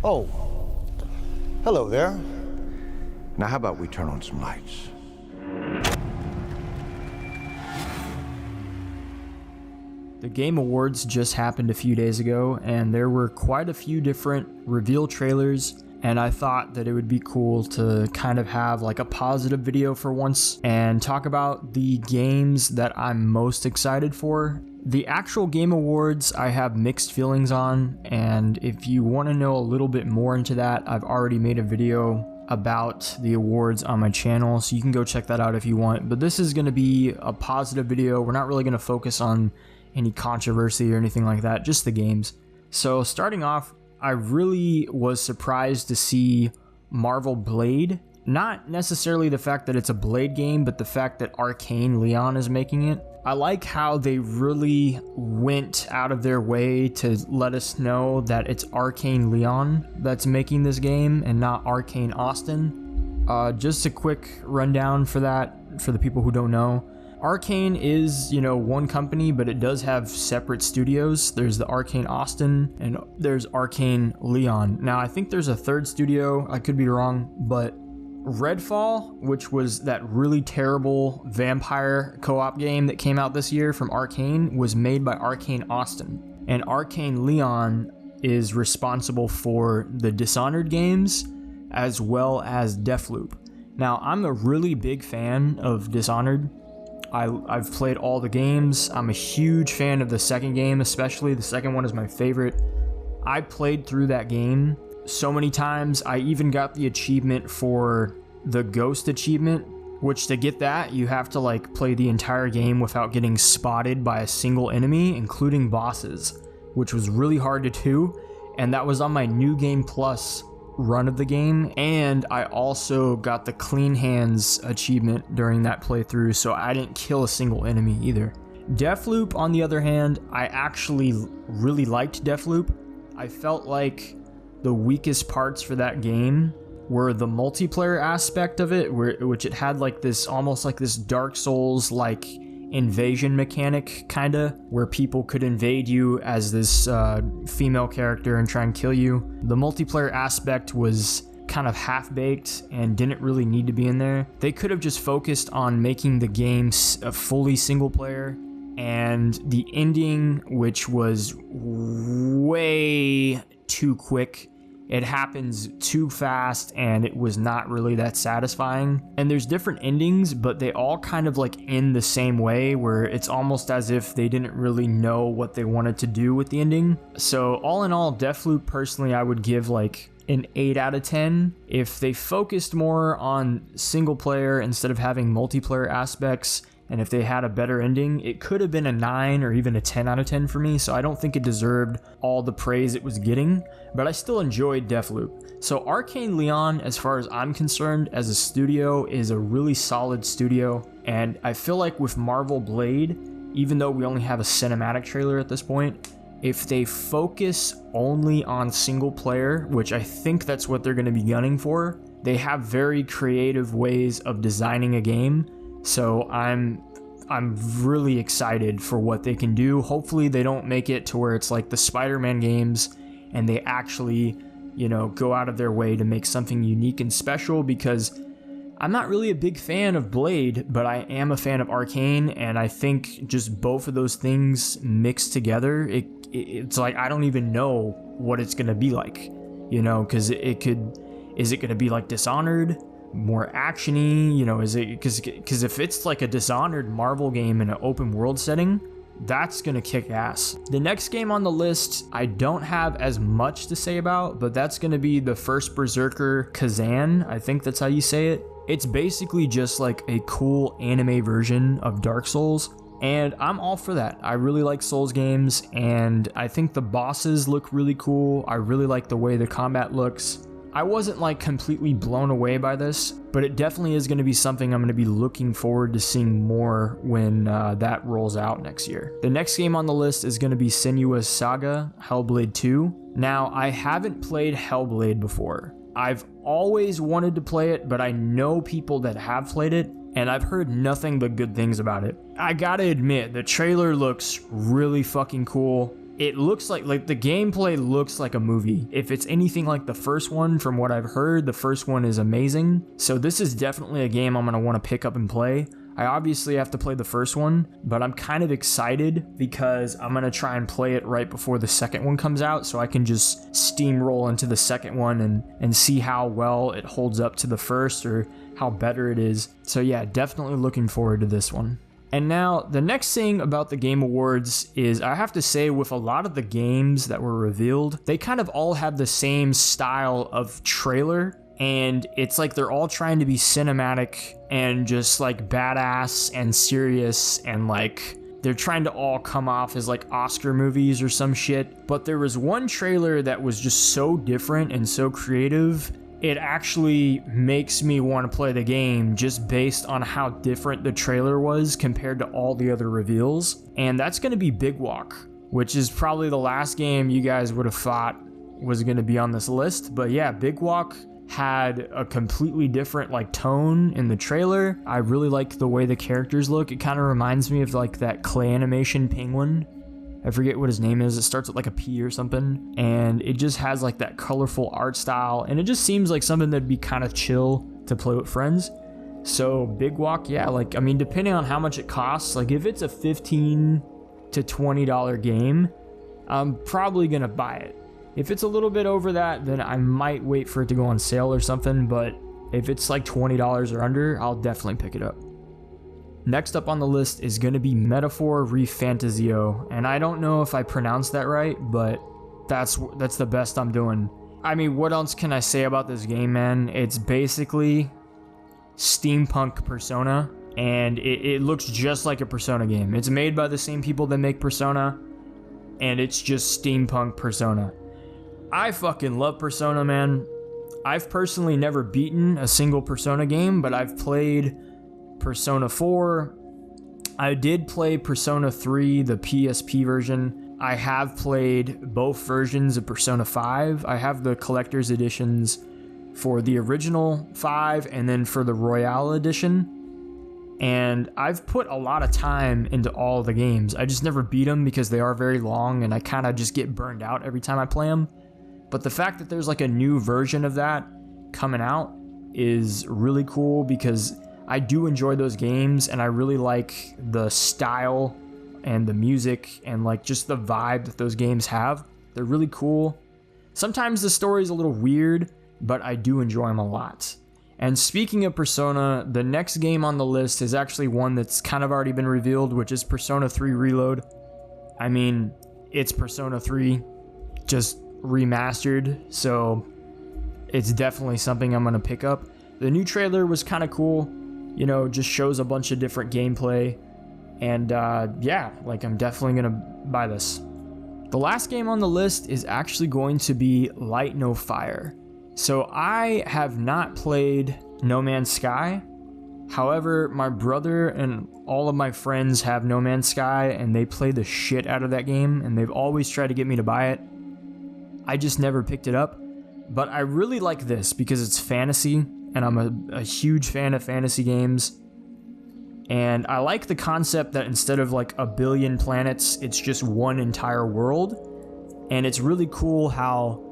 Oh, hello there. Now how about we turn on some lights? The Game Awards just happened a few days ago, and there were quite a few different reveal trailers, and I thought that it would be cool to kind of have like a positive video for once and talk about the games that I'm most excited for. The actual Game Awards I have mixed feelings on, and if you want to know a little bit more into that, I've already made a video about the awards on my channel, so you can go check that out if you want. But this is going to be a positive video. We're not really going to focus on any controversy or anything like that, just the games. So starting off, I really was surprised to see Marvel Blade. Not necessarily the fact that it's a Blade game, but the fact that Arkane Lyon is making it. I like how they really went out of their way to let us know that it's Arkane Lyon that's making this game and not Arkane Austin. Just a quick rundown for that, for the people who don't know. Arkane is, one company, but it does have separate studios. There's the Arkane Austin and there's Arkane Lyon. Now, I think there's a third studio. I could be wrong, but Redfall, which was that really terrible vampire co-op game that came out this year from Arkane, was made by Arkane Austin. And Arkane Lyon is responsible for the Dishonored games as well as Deathloop. Now, I'm a really big fan of Dishonored. I've played all the games. I'm a huge fan of the second game, especially. The second one is my favorite. I played through that game so many times. I even got the achievement for the Ghost achievement, which to get that, you have to play the entire game without getting spotted by a single enemy, including bosses, which was really hard to do. And that was on my New Game Plus run of the game, and I also got the Clean Hands achievement during that playthrough, so I didn't kill a single enemy either. Deathloop, on the other hand, I actually really liked Deathloop. I felt like the weakest parts for that game were the multiplayer aspect of it, which it had almost like this Dark Souls invasion mechanic, kinda, where people could invade you as this female character and try and kill you. The multiplayer aspect was kind of half-baked and didn't really need to be in there. They could have just focused on making the game a fully single player, and the ending, which was way too quick. It happens too fast, and it was not really that satisfying. And there's different endings, but they all kind of end the same way, where it's almost as if they didn't really know what they wanted to do with the ending. So all in all, Deathloop, personally, I would give an 8 out of 10. If they focused more on single player instead of having multiplayer aspects, and if they had a better ending, it could have been a 9 or even a 10 out of 10 for me, so I don't think it deserved all the praise it was getting, but I still enjoyed Deathloop. So Arkane Lyon, as far as I'm concerned, as a studio, is a really solid studio, and I feel like with Marvel Blade, even though we only have a cinematic trailer at this point, if they focus only on single player, which I think that's what they're going to be gunning for, they have very creative ways of designing a game. So I'm really excited for what they can do. Hopefully they don't make it to where it's like the Spider-Man games and they actually, go out of their way to make something unique and special, because I'm not really a big fan of Blade, but I am a fan of Arkane, and I think just both of those things mixed together, it's like I don't even know what it's going to be like, because is it going to be like Dishonored? More actiony, is it because if it's like a Dishonored Marvel game in an open world setting, that's gonna kick ass. The next game on the list I don't have as much to say about, but that's gonna be the First Berserker Khazan. I think that's how you say it. It's basically just like a cool anime version of Dark Souls, and I'm all for that. I really like Souls games, and I think the bosses look really cool. I really like the way the combat looks. I wasn't completely blown away by this, but it definitely is going to be something I'm going to be looking forward to seeing more when that rolls out next year. The next game on the list is going to be Senua's Saga, Hellblade 2. Now, I haven't played Hellblade before. I've always wanted to play it, but I know people that have played it, and I've heard nothing but good things about it. I gotta admit, the trailer looks really fucking cool. it looks like the gameplay looks like a movie. If it's anything like the first one, from what I've heard, the first one is amazing. So this is definitely a game I'm going to want to pick up and play. I obviously have to play the first one, but I'm kind of excited because I'm going to try and play it right before the second one comes out, so I can just steamroll into the second one and see how well it holds up to the first or how better it is. So yeah, definitely looking forward to this one. And now the next thing about the Game Awards is, I have to say, with a lot of the games that were revealed, they kind of all have the same style of trailer. And it's like they're all trying to be cinematic and just like badass and serious, and like they're trying to all come off as like Oscar movies or some shit. But there was one trailer that was just so different and so creative, it actually makes me want to play the game just based on how different the trailer was compared to all the other reveals. And that's going to be Big Walk, which is probably the last game you guys would have thought was going to be on this list. But yeah, Big Walk had a completely different like tone in the trailer. I really like the way the characters look. It kind of reminds me of like that clay animation penguin. I forget what his name is. It starts with like a P or something, and it just has like that colorful art style, and it just seems like something that'd be kind of chill to play with friends. So Big Walk, yeah, like, I mean, depending on how much it costs, like if it's a $15 to $20 game, I'm probably gonna buy it. If it's a little bit over that, then I might wait for it to go on sale or something, but if it's like $20 or under, I'll definitely pick it up. Next up on the list is going to be Metaphor Refantazio, and I don't know if I pronounced that right, but that's the best I'm doing. I mean, what else can I say about this game, man? It's basically steampunk Persona, and it looks just like a Persona game. It's made by the same people that make Persona, and it's just steampunk Persona. I fucking love Persona, man. I've personally never beaten a single Persona game, but I've played Persona 4. I did play Persona 3, the PSP version. I have played both versions of Persona 5. I have the collector's editions for the original 5 and then for the Royale edition. And I've put a lot of time into all the games. I just never beat them because they are very long and I kind of just get burned out every time I play them. But the fact that there's like a new version of that coming out is really cool because I do enjoy those games and I really like the style and the music and like just the vibe that those games have. They're really cool. Sometimes the story's a little weird, but I do enjoy them a lot. And speaking of Persona, the next game on the list is actually one that's kind of already been revealed, which is Persona 3 Reload. I mean, it's Persona 3 just remastered, so it's definitely something I'm gonna pick up. The new trailer was kind of cool, you know, just shows a bunch of different gameplay, and yeah, like I'm definitely gonna buy this. The last game on the list is actually going to be Light No Fire. So I have not played No Man's Sky. However, my brother and all of my friends have No Man's Sky and they play the shit out of that game and they've always tried to get me to buy it. I just never picked it up, but I really like this because it's fantasy, and I'm a huge fan of fantasy games. And I like the concept that instead of like a billion planets, it's just one entire world. And it's really cool how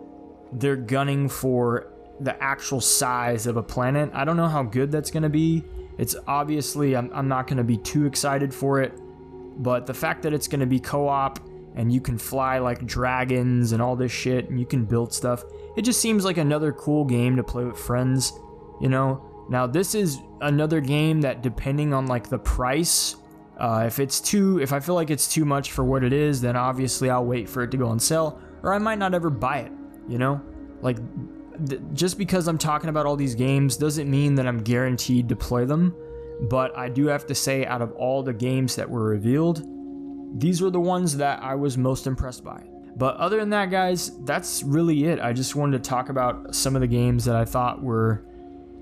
they're gunning for the actual size of a planet. I don't know how good that's going to be. It's obviously, I'm not going to be too excited for it, but the fact that it's going to be co-op and you can fly like dragons and all this shit, and you can build stuff. It just seems like another cool game to play with friends, you know? Now, this is another game that, depending on like the price, if I feel like it's too much for what it is, then obviously I'll wait for it to go on sale, or I might not ever buy it, you know? Like, just because I'm talking about all these games doesn't mean that I'm guaranteed to play them, but I do have to say, out of all the games that were revealed, these were the ones that I was most impressed by. But other than that, guys, that's really it. I just wanted to talk about some of the games that I thought were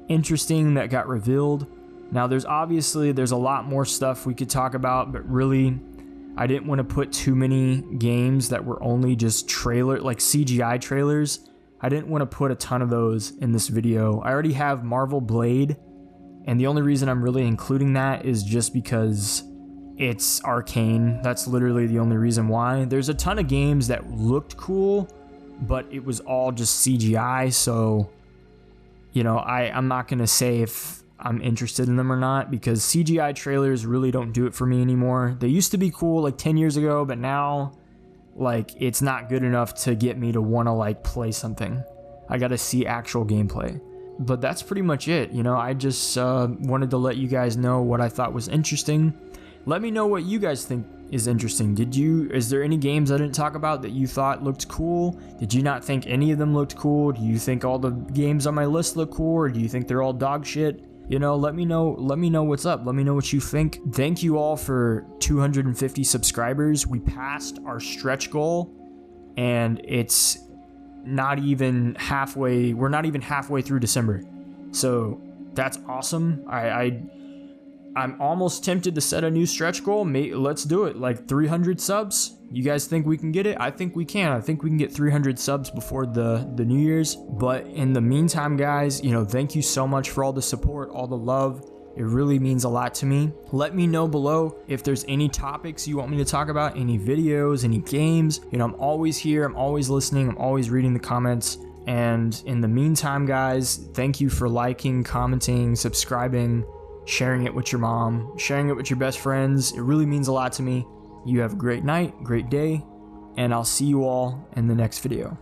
interesting that got revealed. Now, there's a lot more stuff we could talk about, but really, I didn't want to put too many games that were only just like CGI trailers. I didn't want to put a ton of those in this video. I already have Marvel Blade, and the only reason I'm really including that is just because it's Arcane. That's literally the only reason why. There's a ton of games that looked cool, but it was all just CGI, so, you know, I'm not going to say if I'm interested in them or not, because CGI trailers really don't do it for me anymore. They used to be cool like 10 years ago, but now, like, it's not good enough to get me to want to, like, play something. I got to see actual gameplay. But that's pretty much it. You know, I just wanted to let you guys know what I thought was interesting. Let me know what you guys think is interesting. Is there any games I didn't talk about that you thought looked cool? Did you not think any of them looked cool? Do you think all the games on my list look cool, or do you think they're all dog shit? You know, let me know what's up. Let me know what you think. Thank you all for 250 subscribers. We passed our stretch goal, and it's not even halfway. We're not even halfway through December. So that's awesome. I'm almost tempted to set a new stretch goal. Let's do it. Like 300 subs. You guys think we can get it? I think we can. I think we can get 300 subs before the New Year's. But in the meantime, guys, you know, thank you so much for all the support, all the love. It really means a lot to me. Let me know below if there's any topics you want me to talk about, any videos, any games. You know, I'm always here. I'm always listening. I'm always reading the comments. And in the meantime, guys, thank you for liking, commenting, subscribing, sharing it with your mom, sharing it with your best friends. It really means a lot to me. You have a great night, great day, and I'll see you all in the next video.